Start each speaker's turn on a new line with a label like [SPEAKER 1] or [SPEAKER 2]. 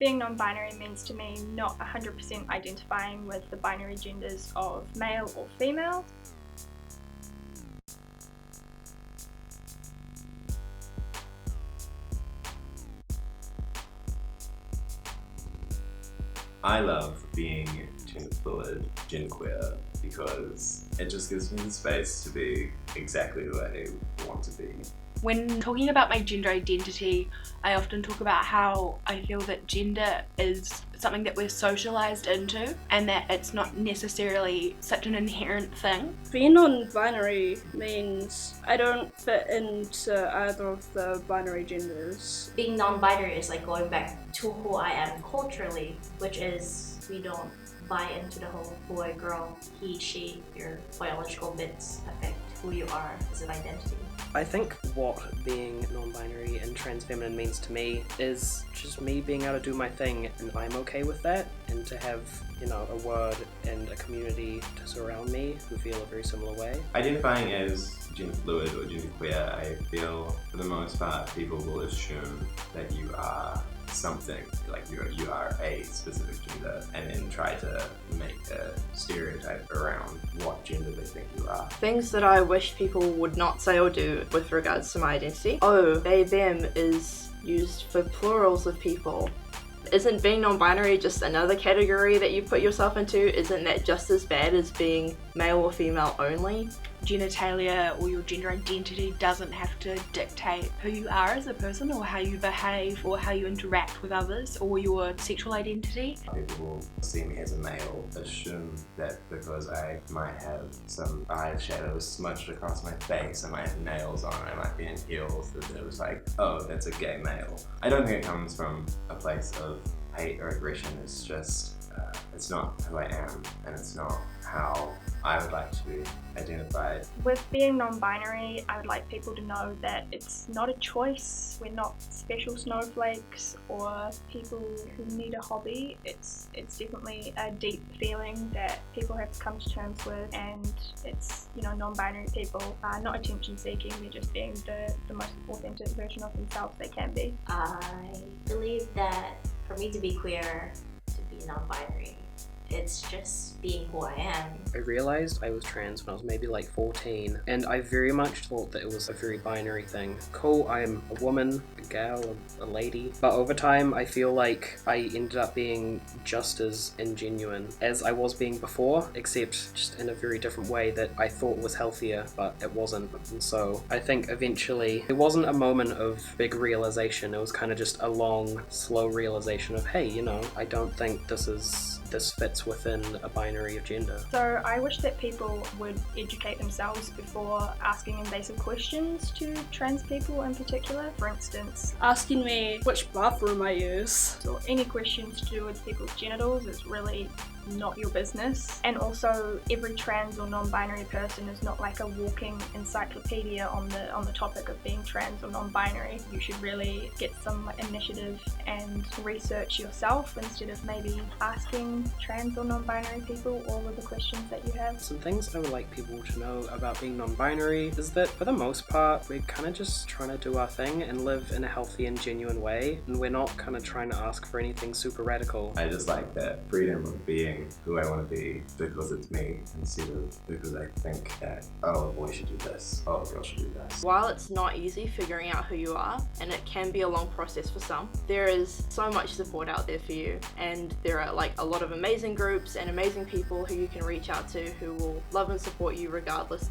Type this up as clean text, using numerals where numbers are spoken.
[SPEAKER 1] Being non-binary means to me not 100% identifying with the binary genders of male or female.
[SPEAKER 2] I love being gender fluid, genderqueer, because it just gives me the space to be exactly who I want to be.
[SPEAKER 3] When talking about my gender identity, I often talk about how I feel that gender is something that we're socialized into and that it's not necessarily such an inherent thing.
[SPEAKER 4] Being non-binary means I don't fit into either of the binary genders.
[SPEAKER 5] Being non-binary is like going back to who I am culturally, which is we don't buy into the whole boy, girl, he, she, your biological bits affect who you are as an identity.
[SPEAKER 6] I think what being non-binary and trans-feminine means to me is just me being able to do my thing, and I'm okay with that, and to have, a word and a community to surround me who feel a very similar way.
[SPEAKER 2] Identifying as gender fluid or genderqueer, I feel for the most part people will assume that you are something, like you are a specific gender, and then try to make a stereotype around what gender they think you are.
[SPEAKER 7] Things that I wish people would not say or do with regards to my identity. Oh, they, them is used for plurals of people. Isn't being non-binary just another category that you put yourself into? Isn't that just as bad as being male or female only?
[SPEAKER 3] Genitalia or your gender identity doesn't have to dictate who you are as a person or how you behave or how you interact with others or your sexual identity.
[SPEAKER 2] People will see me as a male, assume that because I might have some eyeshadow smudged across my face, I might have nails on, I might be in heels, that it was like, oh, that's a gay male. I don't think it comes from a place of hate or aggression. It's just, it's not who I am, and it's not how I would like to be identified.
[SPEAKER 1] With being non-binary, I would like people to know that it's not a choice. We're not special snowflakes or people who need a hobby. It's definitely a deep feeling that people have to come to terms with, and it's, non-binary people are not attention seeking, they're just being the most authentic version of themselves they can be.
[SPEAKER 5] I believe that for me to be queer, to be non-binary, it's just being who I am.
[SPEAKER 6] I realized I was trans when I was maybe like 14, and I very much thought that it was a very binary thing. Cool, I'm a woman, a gal, a lady. But over time, I feel like I ended up being just as ingenuine as I was being before, except just in a very different way that I thought was healthier, but it wasn't. And so I think eventually it wasn't a moment of big realization. It was kind of just a long, slow realization of, hey, I don't think this fits within a binary of gender.
[SPEAKER 1] So I wish that people would educate themselves before asking invasive questions to trans people in particular. For instance,
[SPEAKER 4] Asking me which bathroom I use.
[SPEAKER 1] or any questions to do with people's genitals is really not your business. And also, every trans or non-binary person is not like a walking encyclopedia on the topic of being trans or non-binary. You should really get some initiative and research yourself instead of maybe asking trans or non-binary people all of the questions that you have.
[SPEAKER 6] Some things I would like people to know about being non-binary is that for the most part, we're kind of just trying to do our thing and live in a healthy and genuine way, and we're not kind of trying to ask for anything super radical.
[SPEAKER 2] I just like that freedom of being who I want to be because it's me, instead of because I think that, oh, a boy should do this, oh, a girl should do this.
[SPEAKER 7] While it's not easy figuring out who you are, and it can be a long process for some, there is so much support out there for you, and there are a lot of amazing groups and amazing people who you can reach out to who will love and support you regardless.